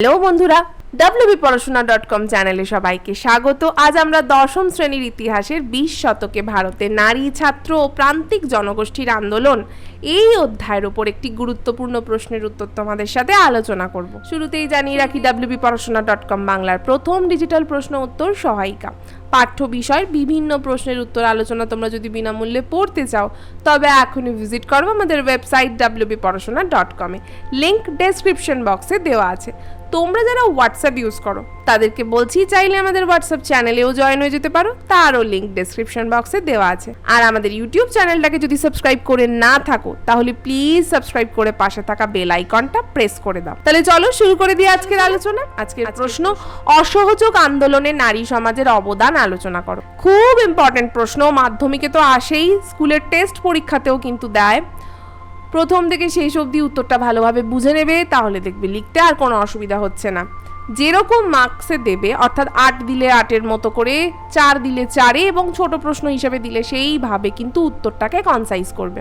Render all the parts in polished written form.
Hello বন্ধুরা, wbporashona.com চ্যানেলে সবাইকে স্বাগত। আজ আমরা দশম শ্রেণীর ইতিহাসের 20 শতকে ভারতের নারী, ছাত্র ও প্রান্তিক জনগোষ্ঠীর আন্দোলন এই অধ্যায়ের উপর একটি গুরুত্বপূর্ণ প্রশ্নের উত্তর তোমাদের সাথে আলোচনা করব। শুরুতেই জানিয়ে রাখি, wbporashona.com বাংলার প্রথম ডিজিটাল প্রশ্ন উত্তর সহায়িকা। পাঠ্য বিষয়ের বিভিন্ন প্রশ্নের উত্তর আলোচনা তোমরা যদি বিনামূল্যে পড়তে চাও তবে এখনই ভিজিট করো আমাদের ওয়েবসাইট wbporashona.com এ। লিংক ডেসক্রিপশন বক্সে দেওয়া আছে। তোমরা যারা হোয়াটসঅ্যাপ ইউজ করো তাদেরকে বলছি, চাইলে আমাদের হোয়াটসঅ্যাপ চ্যানেলেও জয়েন হয়ে যেতে পারো, তারও লিংক ডেসক্রিপশন বক্সে দেওয়া আছে। আর আমাদের ইউটিউব চ্যানেলটাকে যদি সাবস্ক্রাইব করে না থাকো তাহলে প্লিজ সাবস্ক্রাইব করে পাশে থাকা বেল আইকনটা প্রেস করে দাও। তাহলে চলো শুরু করে দিই আজকের আলোচনা। আজকের প্রশ্ন, অসহযোগ আন্দোলনে নারী সমাজের অবদান আলোচনা করো। খুব ইম্পর্টেন্ট প্রশ্ন, মাধ্যমিকে তো আসেই, স্কুলের টেস্ট পরীক্ষাতেও কিন্তু দেয়। প্রথম থেকে শেষ অবধি উত্তরটা ভালোভাবে বুঝে নেবে, তাহলে দেখবে লিখতে আর কোনো অসুবিধা হচ্ছে না। যেরকম মার্কসে দেবে, অর্থাৎ 8 দিলে 8-এর মতো করে, 4 দিলে 4-এ এবং ছোট প্রশ্ন হিসেবে দিলে সেইভাবে কিন্তু উত্তরটাকে কনসাইজ করবে।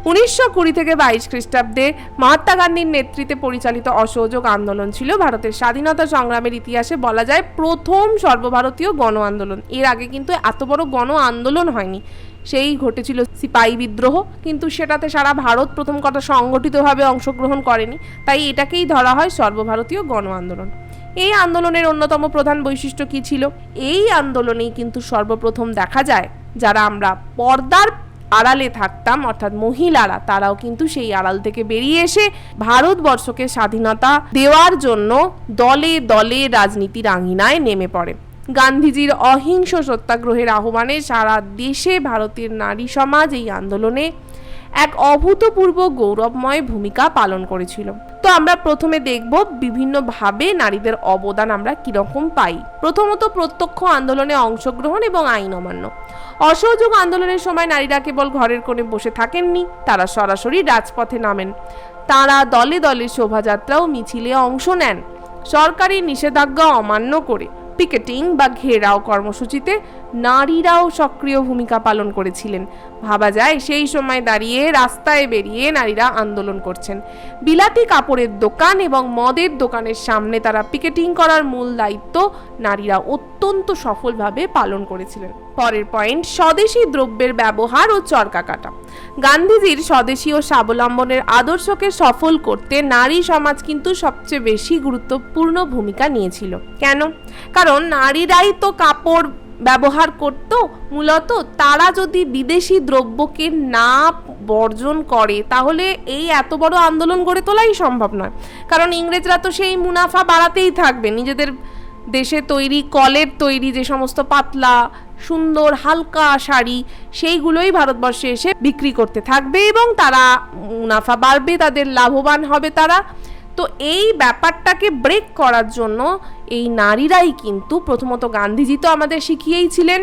1920 থেকে 22 খ্রিস্টাব্দে মহাত্মা গান্ধীর নেতৃত্বে পরিচালিত অসহযোগ আন্দোলন ছিল ভারতের স্বাধীনতা সংগ্রামের ইতিহাসে বলা যায় প্রথম সর্বভারতীয় গণ আন্দোলন। এর আগে কিন্তু এত বড় গণ আন্দোলন হয়নি। সেই ঘটেছিল সিপাহী বিদ্রোহ, কিন্তু সেটাতে সারা ভারত প্রথম কথা সংগঠিতভাবে অংশগ্রহণ করেনি, তাই এটাকেই ধরা হয় সর্বভারতীয় গণ আন্দোলন। এই আন্দোলনের অন্যতম প্রধান বৈশিষ্ট্য কী ছিল? এই আন্দোলনেই কিন্তু সর্বপ্রথম দেখা যায় যারা আমরা পর্দার আড়ালে থাকতাম, অর্থাৎ মহিলারা, তারাও কিন্তু সেই আড়াল থেকে বেরিয়ে এসে ভারতবর্ষকে স্বাধীনতা দেওয়ার জন্য দলে দলে রাজনীতির আঙিনায় নেমে পড়ে। গান্ধীজির অহিংস সত্যাগ্রহের আহ্বানে সারা দেশে ভারতের নারী সমাজ এই আন্দোলনে এক অভূতপূর্ব গৌরবময় ভূমিকা পালন করেছিল। তো আমরা প্রথমে দেখব বিভিন্নভাবে নারীদের অবদান আমরা কিরকম পাই। প্রথমত, প্রত্যক্ষ আন্দোলনে অংশগ্রহণ এবং আইন অমান্য। অসহযোগ আন্দোলনের সময় নারীরা কেবল ঘরের কোণে বসে থাকেননি, তারা সরাসরি রাজপথে নামেন। তারা দলে দলে শোভাযাত্রা ও মিছিলে অংশ নেন। সরকারি নিষেধাজ্ঞা অমান্য করে পিকেটিং বা ঘেরাও কর্মসূচিতে নারীরাও সক্রিয় ভূমিকা পালন করেছিলেন। ভাবা যায় সেই সময় দাঁড়িয়ে রাস্তায় বেরিয়ে নারীরা আন্দোলন করছেন। বিলাতি কাপড়ের দোকান এবং মদের দোকানের সামনে তারা পিকেটিং করার মূল দায়িত্ব নারীরা অত্যন্ত সফলভাবে পালন করেছিলেন। পরের পয়েন্ট, স্বদেশি দ্রব্যের ব্যবহার ও চরকা কাটা। গান্ধীজির স্বদেশী ও স্বাবলম্বনের আদর্শকে সফল করতে নারী সমাজ কিন্তু সবচেয়ে বেশি গুরুত্বপূর্ণ ভূমিকা নিয়েছিল। কেন? কারণ নারীরাই তো কাপড় ব্যবহার করত। মূলত তারা যদি বিদেশি দ্রব্যকে না বর্জন করে তাহলে এই এত বড় আন্দোলন গড়ে তোলাই সম্ভব নয়। কারণ ইংরেজরা তো সেই মুনাফা বাড়াতেই থাকবে, নিজেদের দেশে তৈরি কলের তৈরি যে সমস্ত পাতলা সুন্দর হালকা শাড়ি সেইগুলোই ভারতবর্ষে এসে বিক্রি করতে থাকবে এবং তারা মুনাফা বাড়বে, তাদের লাভবান হবে তারা। তো এই ব্যাপারটাকে ব্রেক করার জন্য এই নারীরাই কিন্তু, প্রথমত গান্ধীজি তো আমাদের শিখিয়েইছিলেন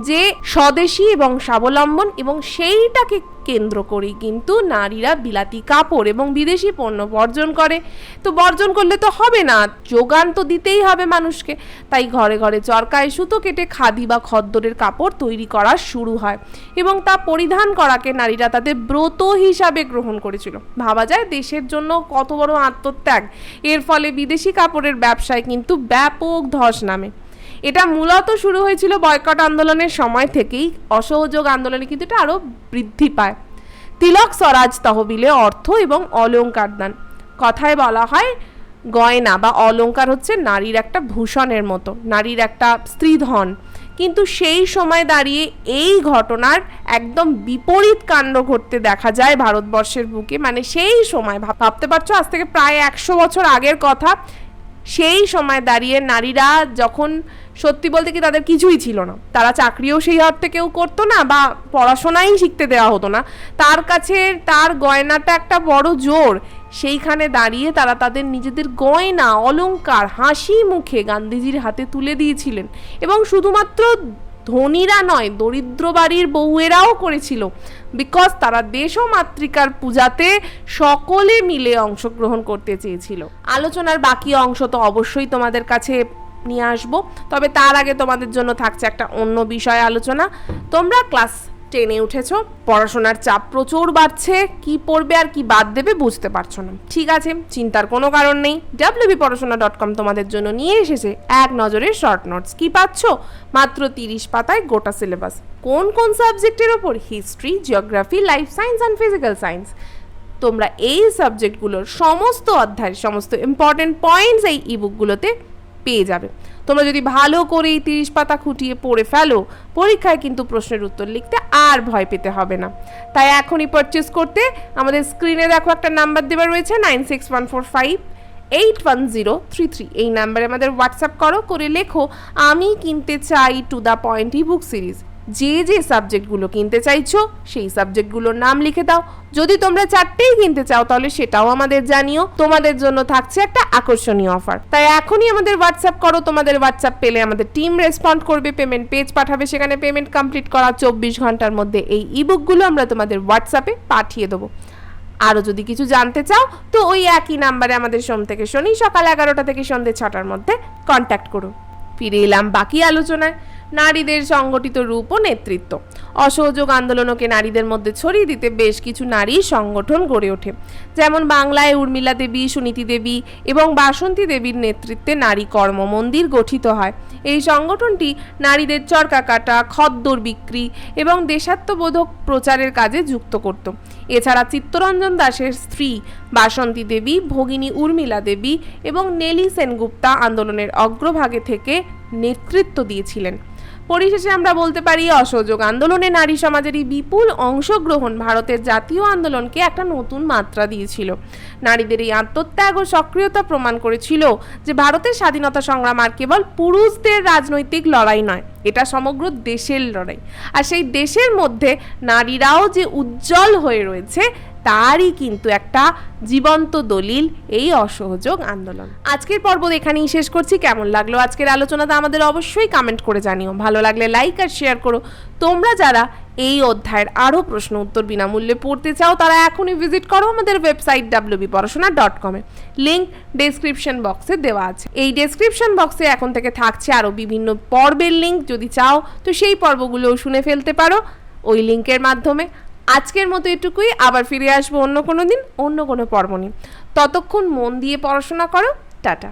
যে স্বদেশী এবং স্বাবলম্বন, এবং সেইটাকে কেন্দ্র করেই কিন্তু নারীরা বিলাতি কাপড় এবং বিদেশি পণ্য বর্জন করে। তো বর্জন করলে তো হবে না, যোগান তো দিতেই হবে মানুষকে। তাই ঘরে ঘরে চরকায় সুতো কেটে খাদি বা খদ্দরের কাপড় তৈরি করা শুরু হয় এবং তা পরিধান করাকে নারীরা তাদের ব্রত হিসাবে গ্রহণ করেছিল। ভাবা যায় দেশের জন্য কত বড় আত্মত্যাগ। এর ফলে বিদেশি কাপড়ের ব্যবসায় কিন্তু ব্যাপক ধস নামে। এটা মূলত শুরু হয়েছিল বয়কট আন্দোলনের সময় থেকেই। অসহযোগ আন্দোলনে কিন্তু এটা আরও বৃদ্ধি পায়। তিলক স্বরাজ তহবিলে অর্থ এবং অলংকার দান। কথায় বলা হয় গয়না বা অলংকার হচ্ছে নারীর একটা ভূষণের মতো, নারীর একটা স্ত্রীধন। কিন্তু সেই সময় দাঁড়িয়ে এই ঘটনার একদম বিপরীত কাণ্ড ঘটতে দেখা যায় ভারতবর্ষের বুকে। মানে সেই সময় ভাবতে পারছো, আজ থেকে প্রায় 100 বছর আগের কথা। সেই সময় দাঁড়িয়ে নারীরা যখন, সত্যি বলতে কি তাদের কিছুই ছিল না, তারা চাকরিও সেই অর্থে কেউ করতো না বা পড়াশোনাই শিখতে দেওয়া হতো না, তার কাছে তার গয়নাটা একটা বড় জোর। সেইখানে দাঁড়িয়ে তারা তাদের নিজেদের গয়না অলংকার হাসি মুখে গান্ধীজির হাতে তুলে দিয়েছিলেন। এবং শুধুমাত্র ধনীরা নয়, দরিদ্র বাড়ির বউয়েরাও করেছিল, বিকজ তারা দেশ ও মাতৃকার পূজাতে সকলে মিলে অংশগ্রহণ করতে চেয়েছিল। আলোচনার বাকি অংশ তো অবশ্যই তোমাদের কাছে নিয়ে আসবো, তবে তার আগে তোমাদের জন্য থাকছে একটা অন্য বিষয় আলোচনা। তোমরা ক্লাস টেনে উঠেছো, পড়াশোনার চাপ প্রচুর বাড়ছে, কি পড়বে আর কি বাদ দেবে বুঝতে পারছো না। ঠিক আছে, চিন্তার কোনো কারণ নেই। wbporashona.com তোমাদের জন্য নিয়ে এসেছে এক নজরের শর্ট নোটস। কি পাচ্ছ? মাত্র 30 পাতায় গোটা সিলেবাস। কোন কোন সাবজেক্টের ওপর? History, geography, life science and physical science. তোমরা এই সাবজেক্টগুলোর সমস্ত অধ্যায়ের সমস্ত ইম্পর্টেন্ট পয়েন্টস এই ইবুকগুলোতে পেয়ে যাবে। তোমরা যদি ভালো করে এই 30 পাতা খুঁটিয়ে পড়ে ফেলো, পরীক্ষায় কিন্তু প্রশ্নের উত্তর লিখতে আর ভয় পেতে হবে না। তাই এখনই পারচেস করতে আমাদের স্ক্রিনে দেখো একটা নাম্বার দেওয়া রয়েছে 9614581033। এই নাম্বারে আমাদের হোয়াটসঅ্যাপ করে লেখো আমি কিনতে চাই to the point ebook series. যে যে সাবজেক্টগুলো কিনতে চাইছো সেই সাবজেক্টগুলোর নাম লিখে দাও। যদি তোমরা 4টেই কিনতে চাও তাহলে সেটাও আমাদের জানিও। তোমাদের জন্য থাকছে একটা আকর্ষণীয় অফার। তাই এখনই আমাদের হোয়াটসঅ্যাপ করো। তোমাদের হোয়াটসঅ্যাপ পেলে আমাদের টিম রেসপন্ড করবে, পেমেন্ট পেজ পাঠাবে, সেখানে পেমেন্ট কমপ্লিট করা 24 ঘন্টার মধ্যে এই ইবুকগুলো আমরা তোমাদের হোয়াটসঅ্যাপে পাঠিয়ে দেবো। আরও যদি কিছু জানতে চাও তো ওই একই নাম্বারে আমাদের সোম থেকে শনি সকাল 11টা থেকে সন্ধ্যে 6টার মধ্যে কন্ট্যাক্ট করো। ফিরে এলাম বাকি আলোচনায়। নারীদের সংগঠিত রূপ ও নেতৃত্ব। অসহযোগ আন্দোলনকে নারীদের মধ্যে ছড়িয়ে দিতে বেশ কিছু নারী সংগঠন গড়ে ওঠে। যেমন বাংলায় উর্মিলা দেবী, সুনীতি দেবী এবং বাসন্তী দেবীর নেতৃত্বে নারী কর্ম মন্দির গঠিত হয়। এই সংগঠনটি নারীদের চরকা কাটা, খদ্দর বিক্রি এবং দেশাত্মবোধক প্রচারের কাজে যুক্ত করত। এছাড়া চিত্তরঞ্জন দাসের স্ত্রী বাসন্তী দেবী, ভগিনী উর্মিলা দেবী এবং নেলি সেনগুপ্তা আন্দোলনের অগ্রভাগে থেকে নেতৃত্ব দিয়েছিলেন। পরিশেষে আমরা বলতে পারি অসহযোগ আন্দোলনে নারী সমাজেরই বিপুল অংশগ্রহণ ভারতের জাতীয় আন্দোলনকে একটা নতুন মাত্রা দিয়েছিল। নারীদের এই আত্মত্যাগ ও সক্রিয়তা প্রমাণ করেছিল যে ভারতের স্বাধীনতা সংগ্রাম আর কেবল পুরুষদের রাজনৈতিক লড়াই নয়, এটা সমগ্র দেশের লড়াই। আর সেই দেশের মধ্যে নারীরাও যে উজ্জ্বল হয়ে রয়েছে তারই কিন্তু একটা জীবন্ত দলিল এই অসহযোগ আন্দোলন। আজকের পর্ব এখানেই শেষ করছি। কেমন লাগলো আজকের আলোচনাটা আমাদের অবশ্যই কমেন্ট করে জানিও। ভালো লাগলে লাইক আর শেয়ার করো। তোমরা যারা এই অধ্যায়ের আরও প্রশ্ন উত্তর বিনামূল্যে পড়তে চাও তারা এখনই ভিজিট করো আমাদের ওয়েবসাইট wbporashona.com। লিঙ্ক ডেসক্রিপশন বক্সে দেওয়া আছে। এই ডেসক্রিপশন বক্সে এখন থেকে থাকছে আরও বিভিন্ন পর্বের লিঙ্ক। যদি চাও তো সেই পর্বগুলোও শুনে ফেলতে পারো ওই লিঙ্কের মাধ্যমে। আজকের মতো এটুকুই। আবার ফিরে আসবো অন্য কোনো দিন, অন্য কোনো পর্ব নিয়ে। ততক্ষণ মন দিয়ে পড়াশোনা করো। টাটা।